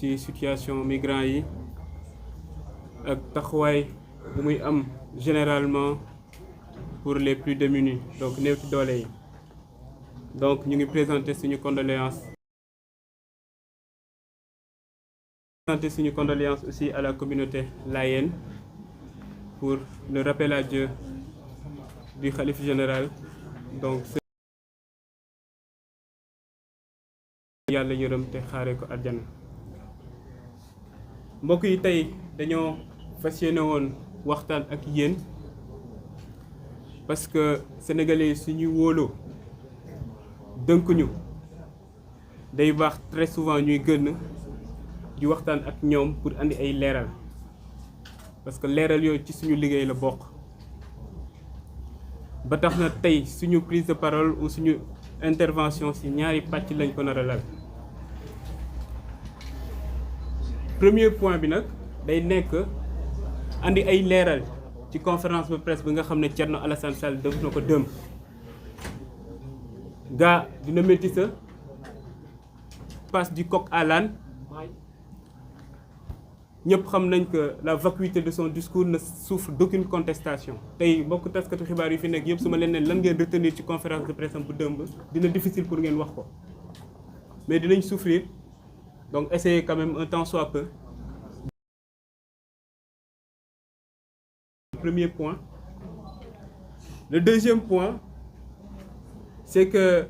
ci situation migrants yi ak taxawaay bu muy am généralement pour les plus démunis donc néew ci doole yi donc ñu ngi présenter suñu condoléances aussi à la communauté layène pour le rappel à Dieu du khalife général donc yàlla yërëm te xaare ko àjjana. mbokk yi tey dañoo fas yéene woon waxtaan ak yéen parce que sénégalais suñuy wóoloo dënkuñu day baax très souvent ñuy gën di waxtaan ak ñoom pour andi ay leeral parce que leeral yooyu ci suñu liggéey la bokk ba tax na tey suñu prise de parole ou suñu intervention ci ñaari pàcc lañ ko nar a lal. premier point bi nag day nekk andi ay leeral ci conférence de presse bi nga xam ne Thierno Alassane Sall def na ko dëm gaa dina métti sa passe du coq à l'âne ñëpp xam nañ que la vacuité de son discours ne souffre d'aucune contestation tey mbokk taskatu xibaar yi fi nekk yëpp su ma leen ne lan ngeen retenir ci conférence de presse am bu dëmb dina difficile pour ngeen wax ko mais dinañ souffrir donc essayez quand même un temps soit peu. Premier point. Le deuxième point, c'est que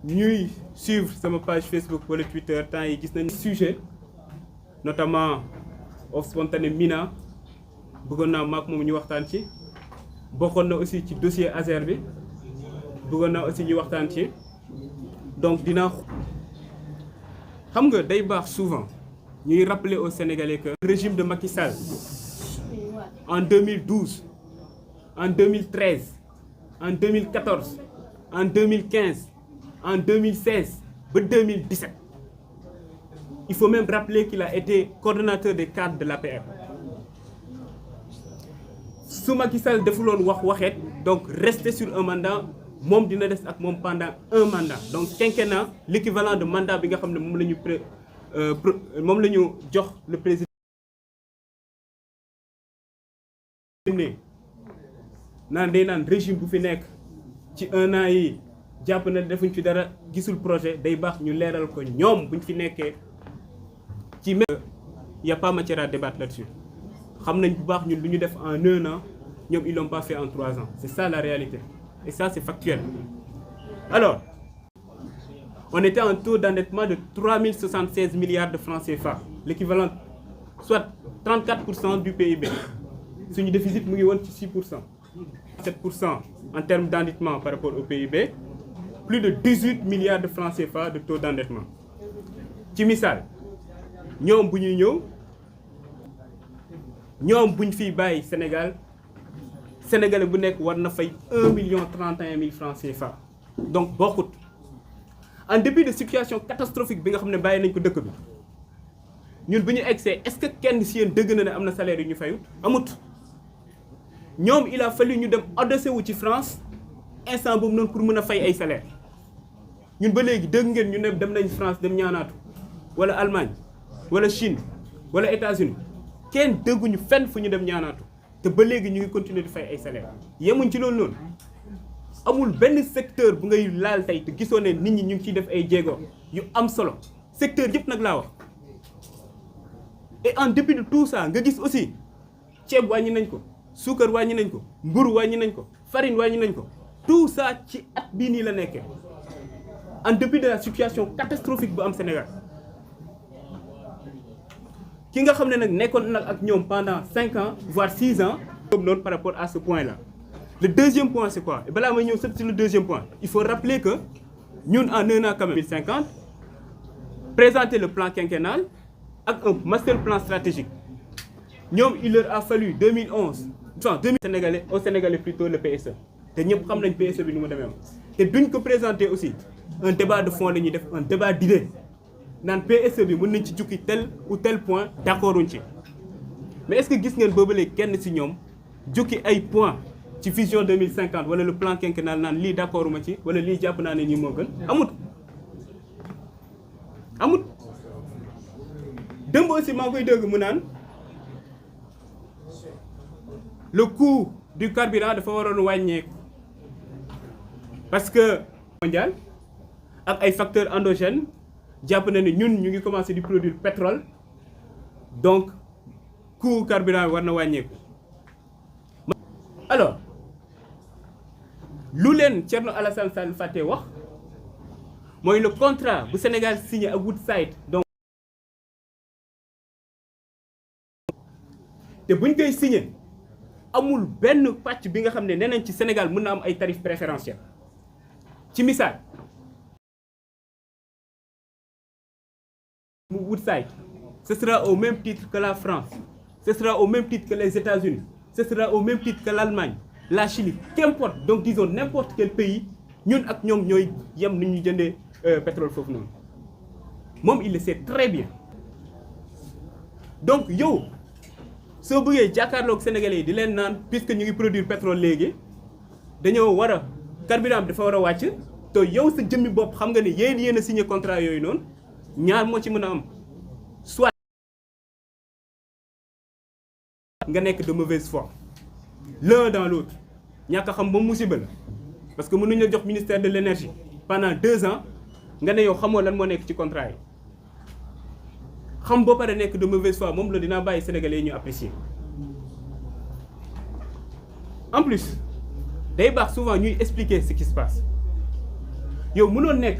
ñuy suivre sama page Facebook wala Twitter temps yi gis nañu sujet notamment of spontané Mina bëggoon naa maak moom ñu waxtaan ci bokkoon na aussi ci dossier Azer bi bëggoon naa aussi ñu waxtaan ci donc dinaa xam nga day baax souvent ñuy rappeler aux Sénégalais que le régime de Macky Sall en 2012 en 2013 en 2014 en 2015 en 2016 ba 2017 il faut même rappeler qu'il a été coordonnateur des cadres de l'APR su Macky Sall defuloon waxeet donc rester sur un mandat moom dina des ak moom pendant un mandat donc quinquennat l'équivalent de mandat bi nga xam ne moom la ñu jox le président naan day naan régime bu fi nekk ci un an yi jàpp na defuñ fi dara gisul projet day baax ñu leeral ko ñoom buñ fi nekkee ci même y a pas matière à débattre là-dessus xam nañ bu baax ñun lu ñu def en un an ñoom ils l'ont pas fait en 3 ans c'est ça la réalité et ça c'est factuel. Alors on était en taux d'endettement de 3076 milliards de francs CFA l'équivalent soit 34% du PIB suñu déficit mu ngi woon ci 6%. 7% en termes d'endettement par rapport au PIB, plus de 18 milliards de francs CFA de taux d'endettement. ci misaal ñoom bu ñuy ñëw ñoom buñ fiy bàyyi Sénégalais bu nekk war na fay 1,31 francs CFA donc bokkut en dépit de situation catastrophique bi nga xam ne bàyyi nañ ko dëkk bi ñun bu ñu egsee est-ce que kenn si yéen dëgg na ne am na salaire yu ñu fayut amut. ñoom il a fallu ñu dem adossé wu ci France instant boobu noonu pour mën a fay ay salaire ñun ba léegi dégg ngeen ñu ne dem nañ France dem ñaanaatu wala Allemagne wala Chine wala États-Unis kenn dégguñu fenn fu ñu dem ñaanaatu te ba léegi ñu ngi continuer di fay ay salaire yemuñ ci loolu noonu amul benn secteur bu ngay laal tey te gisoo ne nit ñi ñu ngi ciy def ay jéego yu am solo secteur yëpp nag laa wax et en dépit de tout ça nga gis aussi ceeb wàññi nañ ko. suukar wàññi nañ ko mburu wàññi nañ ko farine wàññi nañ ko tout ça ci at bii nii la nekkee en dépit de la situation catastrophique bu am Sénégal ki nga xam ne nag nekkoon nag ak ñoom pendant 5 ans voire 6 ans boobu noonu par rapport à ce point là. Le deuxième point c'est quoi et balaa may ñëw sëpp sur le deuxième point il faut rappeler que ñun en un an quand même 2050 présenter le plan quinquennal ak un master plan stratégique ñoom il leur a fallu 2011 Sénégalais au Sénégalais plutôt le PSE te ñëpp xam nañ PSE bi nu mu demee woon te duñ ko présenter aussi un débat de fond la ñuy def un débat d'idées naan PSE bi mën nañ ci jukki tel ou tel point d'accorduñ ci mais est-ce que gis ngeen boobalee kenn ci ñoom jukki ay point ci vision 2050 wala le plan quinquennal naan lii d'accorduma ci wala lii jàpp naa ne nii moo gën amut démb aussi maa ngi koy dégg mu naan le coût du carburant dafa waroon wàññeeku parce que mondial ak ay facteurs endogènes jàpp na ne ñun ñu ngi commencé di produire pétrole donc coût carburant bi war na wàññeeku. alors lu leen Thierno Alassane Sall fàtte wax mooy le contrat bu Sénégal signé ak Woodside donc te buñ koy signé amul benn pàcc bi nga xam ne nee nañ ci Sénégal mën na am ay tarifs préférentiels ci misaal mu Woodside ce sera au même titre que la France ce sera au même titre que les États-Unis ce sera au même titre que l'Allemagne la Chine qu'importe donc disons n'importe quel pays ñun ak ñoom ñooy yem ni ñu jëndee pétrole foofu noonu moom il le sait très bien donc yow soo bëggee jàkkaarloog Sénégalais yi di leen naan puisque ñu ngi produire pétrole léegi dañoo war a carburant bi dafa war a wàcc te yow sa jëmmi bopp xam nga ne yéen a signé contrat yooyu noonu ñaar moo ci mën a am soit nga nekk de mauvaise foi l'un dans l'autre ñàkk a xam ba musiba la parce que mënuñ la jox ministère de l'énergie pendant 2 ans nga ne yow xamoo lan moo nekk ci contrat yi xam ba pare nekk de mauvaise foi moom la dinaa bàyyi sénégalais yi ñu apprécier en plus day baax souvent ñuy expliquer ce qui se passe yow mënoon nekk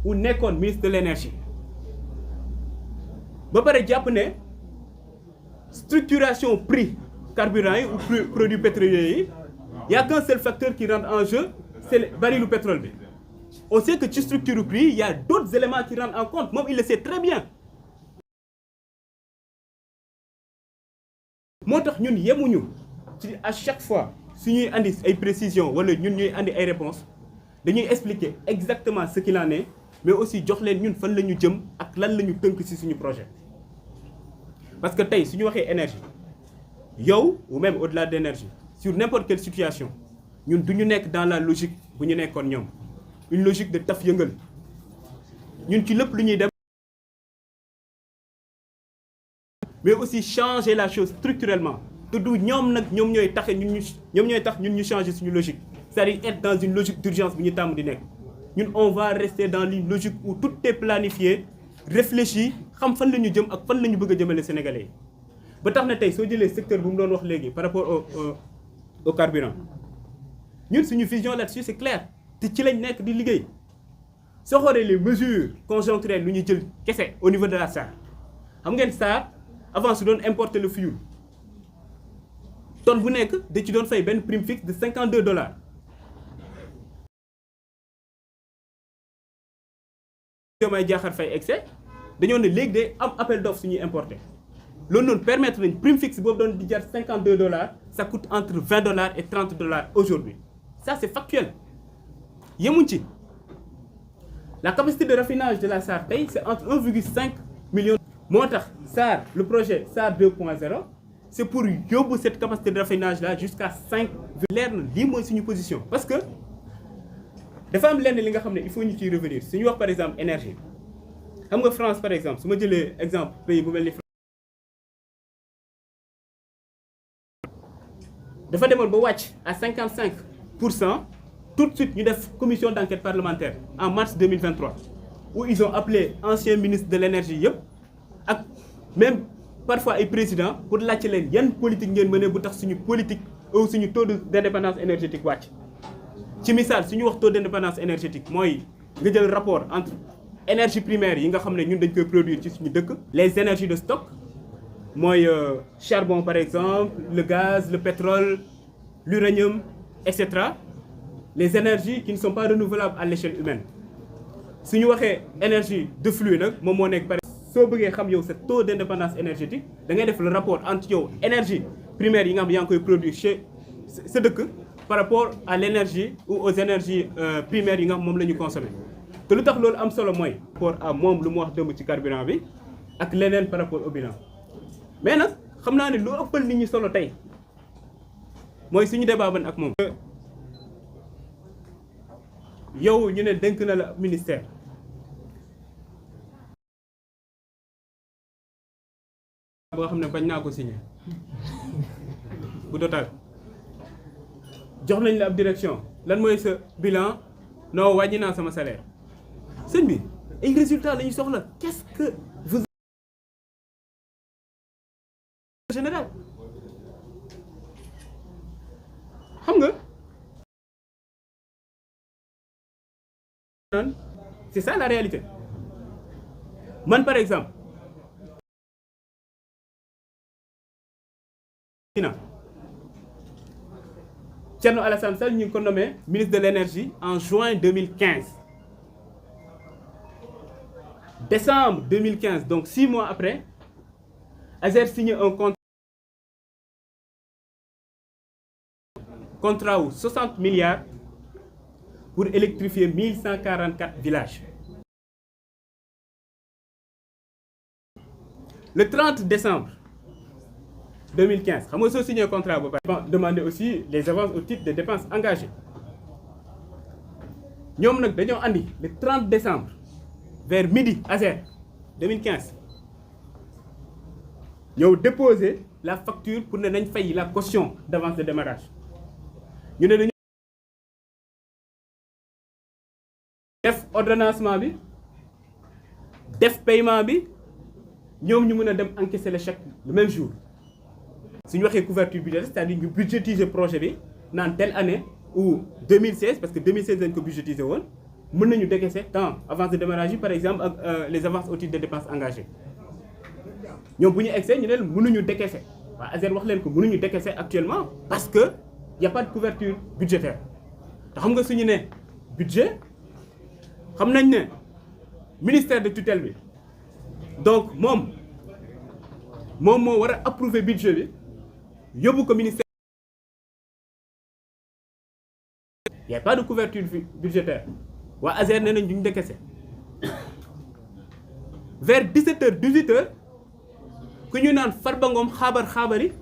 ou nekkoon ministre de l'énergie ba pare jàpp ne structuration prix carburant yi ou produits pétroliers yi y a qu'un seul facteur qui rentre en jeu c'est le baril pétrole bi on sait que ci structure prix il y a d'autres éléments qui rentrent en compte moom il le sait très bien moo tax ñun yemuñu ci à chaque fois su ñuy andi ay précisions wala ñun ñuy andi ay réponses dañuy expliquer exactement ce qu'il en est mais aussi jox leen ñun fan la ñu jëm ak lan la ñu tënk ci suñu projet parce que tey suñu waxee énergie yow ou même au-delà d'énergie sur n'importe quelle situation ñun du ñu nekk dans la logique bu ñu nekkoon ñoom une logique de taf yëngal ñun ci lépp lu ñuy dem mais aussi changer la chose structurellement te du ñoom nag ñoom ñooy tax ñun ñu changer suñu logique c'est-à-dire être dans une logique d'urgence bu ñu tàmm di nekk ñun on va rester dans une logique où tout est planifié réfléchi xam fan la ñu jëm ak fan la ñu bëgg a jëmale Sénégalais yi ba tax na tey soo jëlee secteur bu mu doon wax léegi par rapport au carburant ñun suñu vision là-dessus c'est clair te ci lañ nekk di liggéey soo xoolee les mesures conjoncturelles lu ñu jël kese au niveau de la SAR xam ngeen SAR avant su doon importer le fuel tonne bu nekk da ci doon fay benn prime fixe de $52. Diomaye Diakhar Faye excès dañoo ne léegi de am appel d'offre suñuy importer loolu noonu permettre nañ prime fixe boobu doon di jar $52 ça coûte entre $20 et $30 aujourd'hui ça c'est factuel yemuñ ci la capacité de raffinage de la SAR tey c'est entre 1,5 million moo tax SAR le projet SAR 2.0 c'est pour yóbbu cette capacité de raffinage là jusqu'à 5 leer na lii mooy suñu position parce que dafa am lenn li nga xam ne il faut ñu ciy revenir suñu wax par exemple énergie xam nga France par exemple su ma jëlee exemple pays bu mel ni dafa demoon ba wàcc à 55% tout de suite ñu def commission d'enquête parlementaire en mars 2023 où ils ont appelé anciens ministres de l'énergie yëpp ak même parfois ay présidents pour laajte leen yan politique ngeen mëne bu tax suñu politique ou suñu taux d'indépendance énergétique wàcc ci misaal suñu wax taux d'indépendance énergétique mooy nga jël rapport entre énergie primaire yi nga xam ne ñun dañ koy produire ci suñu dëkk les énergies de stock mooy charbon par exemple le gaz le pétrole l'uranium etc les énergies qui ne sont pas renouvelables à l'échelle humaine suñu waxee énergie de flux nag moom moo nekk par soo bëggee xam yow sa taux d'indépendance énergétique da ngay def le rapport entre yow énergie primaire yi nga xam yaa ngi koy produire chez sa dëkk par rapport à l'énergie ou aux énergies primaires yi nga xam moom la ñu consommer te lu tax loolu am solo mooy par rapport à moom lu mu wax dëmb ci carburant bi ak leneen par rapport au bilan mais nag xam naa ne lu ëppal nit ñi solo tey mooy suñu débat ban ak moom yow ñu ne dénk na la ministère boo xam ne bañ naa ko signé bu Total jox nañ la ab direction lan mooy sa bilan non wàññi naa sama salaire sëñ bi ay résultats la ñu soxla qu'est-ce que vous général xam nga c'est ça la réalité man par exemple Thierno Alassane Sall ñu ngi ko nommé ministre de l'énergie en juin 2015 décembre 2015 donc 6 mois après ASER signé un contrat wu 60 milliards pour électrifier 1144 villages. Le 30 décembre 2015 xam nga soo signé contrat ba pare demander aussi les avances au titre des dépenses engagées ñoom nag dañoo andi le 30 décembre vers midi ASER 2015 ñëw déposer la facture pour ne nañ fay la caution d'avance de démarrage ñu ne dañu def ordonnancement bi def paiement bi ñoom ñu mën a dem encaisser le chèque le même jour suñu waxee couverture budgétaire c'est-à-dire ñu budgétiser projet bi naan telle année ou 2016 parce que 2016 dañ ko budgétiser woon mën nañu décaisser tant avance de démarrage yi par exemple ak les avances au titre de dépenses engagées ñoom bu ñu egsee ñu ne leen mënuñu décaisser waa ASER wax leen ko mënuñu décaisser actuellement parce que y a pas de couverture budgétaire te xam nga suñu ne budget xam nañ ne ministère de tutelle bi donc moom moo war a approuver budget bi yóbbu ko ministère. y a pas de couverture budgétaire waa ASER nee nañ duñ décaisser vers 17h 18h ku ñu naan Farba Ngom xaabari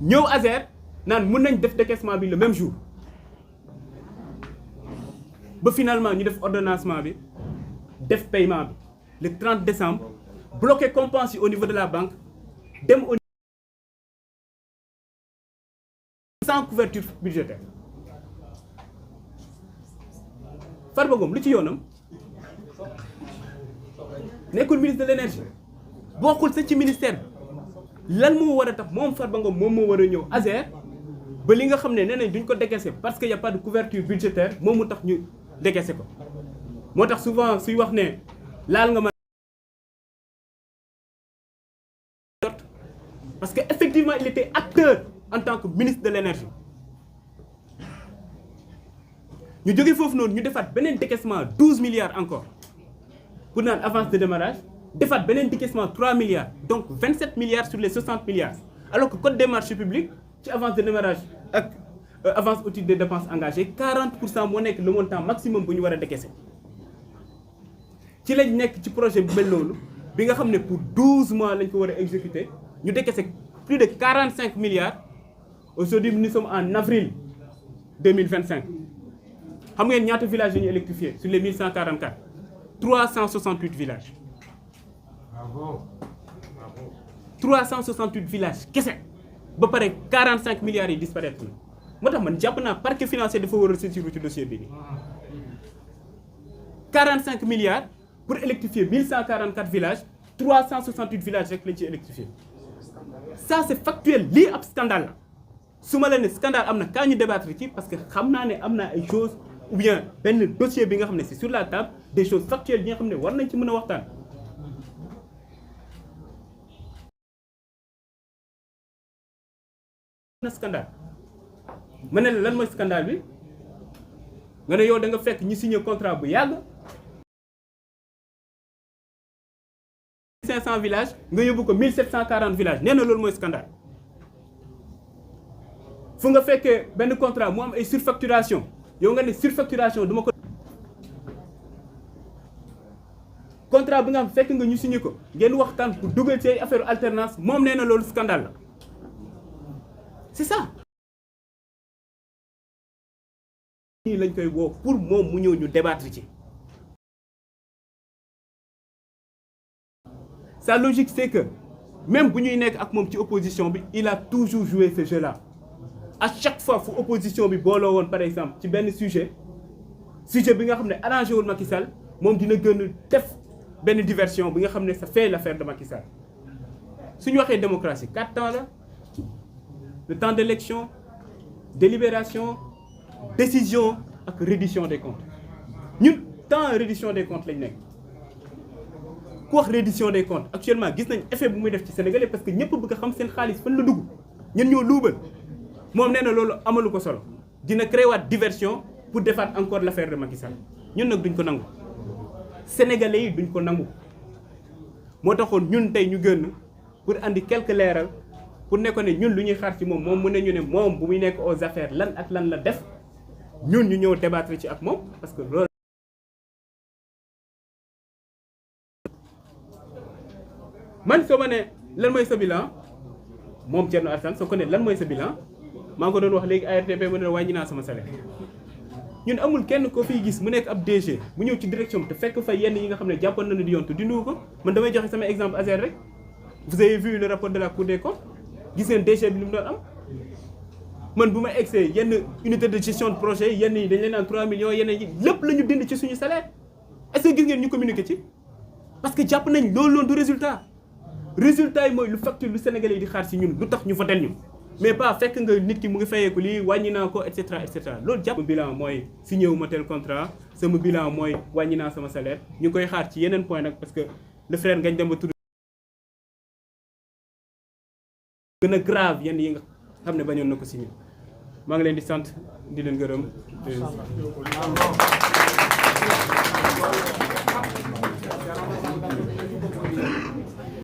ñëw ASER naan mun nañ def décaissement bi le même jour ba finalement ñu def ordonnancement bi def paiement bi le 30 décembre bloqué compense yi au niveau de la banque dem au sans couverture budgétaire Farba Ngom lu ci yoonam nekkul ministre de l'énergie bokkul sa ci ministère lan moo war a tax moom Farba Ngom moom moo war a ñëw ASER ba li nga xam ne nee nañ duñ ko décaisser parce que y a pas de couverture budgétaire moom mu tax ñu décaisser ko moo tax souvent suy wax ne laal nga ma parce que effectivement il était acteur en tant que ministre de l'énergie ñu jógee foofu noonu ñu defaat beneen décaissement 12 milliards encore pour naan avance de démarrage defaat beneen décaissement 3 milliards donc 27 milliards sur les 60 milliards alors que code des marchés publics ci avance de démarrage ak avance au titre des dépenses engagées 40% moo nekk le montant maximum bu ñu war a décaisser ci lañ nekk ci projet bu mel noonu bi nga xam ne pour 12 mois lañ ko war a exécuter ñu décaisser plus de 45 milliards aujourd'hui nous sommes en avril 2025 xam ngeen ñaata villages yi ñu électrifié sur les 1144 368 villages. Bravo. 368 villages kese ba pare 45 milliards yi disparaître na moo tax man jàpp naa parquet financier dafa war a saisir ci dossier bi nii 45 milliards pour électrifier 1144 villages 368 villages rek lañ ci électrifié ça c'est factuel lii ab scandale la su ma la ne scandale am na kaa ñu débattre ci parce que xam naa ne am na ay choses ou bien benn dossier bi nga xam ne c'est sur la table des choses factuelles yi nga xam ne war nañ ci mën a waxtaan. na scandale ma ne la lan mooy scandale bi nga ne yow da nga fekk ñu signé contrat bu yàgg 500 villages nga yóbbu ko 1740 villages nee na loolu mooy scandale fu nga fekkee benn contrat mu am ay surfacturation yow nga ne surfacturation duma ko contrat bi nga xam fekk nga ñu signé ko ngeen waxtaan pour dugal ci ay affaire alternance moom nee na loolu scandale la c'est ça nii lañ koy woo pour moom mu ñëw ñu débattre ci sa logique c'est que même bu ñuy nekk ak moom ci opposition bi il a toujours joué ce jeu là à chaque fois fu opposition bi booloo woon par exemple ci benn sujet bi nga xam ne arrangé wul Macky Sall moom dina gën a def benn diversion bi nga xam ne ça fait l'affaire de Macky Sall su ñu waxee démocratie 4 temps la le temps d'élection délibération décision ak reddition des comptes ñun temps reddition des comptes lañ nekk ku wax reddition des comptes actuellement gis nañ effet bu muy def ci Sénégalais parce que ñëpp bëgg a xam seen xaalis fan la dugg ñen ñoo luubal moom nee na loolu amalu ko solo dina créer waat diversion pour defaat encore l'affaire de Macky Sall ñun nag duñ ko nangu Sénégalais yi duñ ko nangu moo taxoon ñun tey ñu gën pour andi quelques leeral pour ne ko ne ñun lu ñuy xaar ci moom mu ne ñu ne moom bu muy nekk aux affaires lan ak lan la def ñun ñu ñëw débattre ci ak moom parce que loolu man soo ma ne lan mooy sa bilan moom Thierno Alassane soo ko ne lan mooy sa bilan maa ngi ko doon wax léegi ARTP mu ne wàññi naa sama salaire ñun amul kenn ko fiy gis mu nekk ab DG mu ñëw ci direction te fekk fa yenn yi nga xam ne jàppoon na ne di yoon te dindiwu ko man damay joxe sama exemple Azer rek vous avez vu le rapport de la Cour des comptes gis ngeen DG bi li mu doon am man bu ma egsee yenn unité de gestion de projet yenn yi dañ leen naan 3 millions yenn yi lépp la ñu dind ci suñu salaire est-ce que gis ngeen ñu communiqué ci parce que jàpp nañ loolu loolu du résultat yi mooy lu facture lu Sénégalais yi di xaar si ñun lu tax ñu votel ñu mais pas fekk nga nit ki mu ngi fayeeku lii wàññi naa ko et cetera loolu jàpp bilan mooy signé wu ma tel contrat sama bilan mooy wàññi naa sama salaire ñu koy xaar ci yeneen point nag parce que le frère Ngagne Demba Touré gën a grave yenn yi nga xam ne bañoon na ko signé maa ngi leen di sant di leen gërëm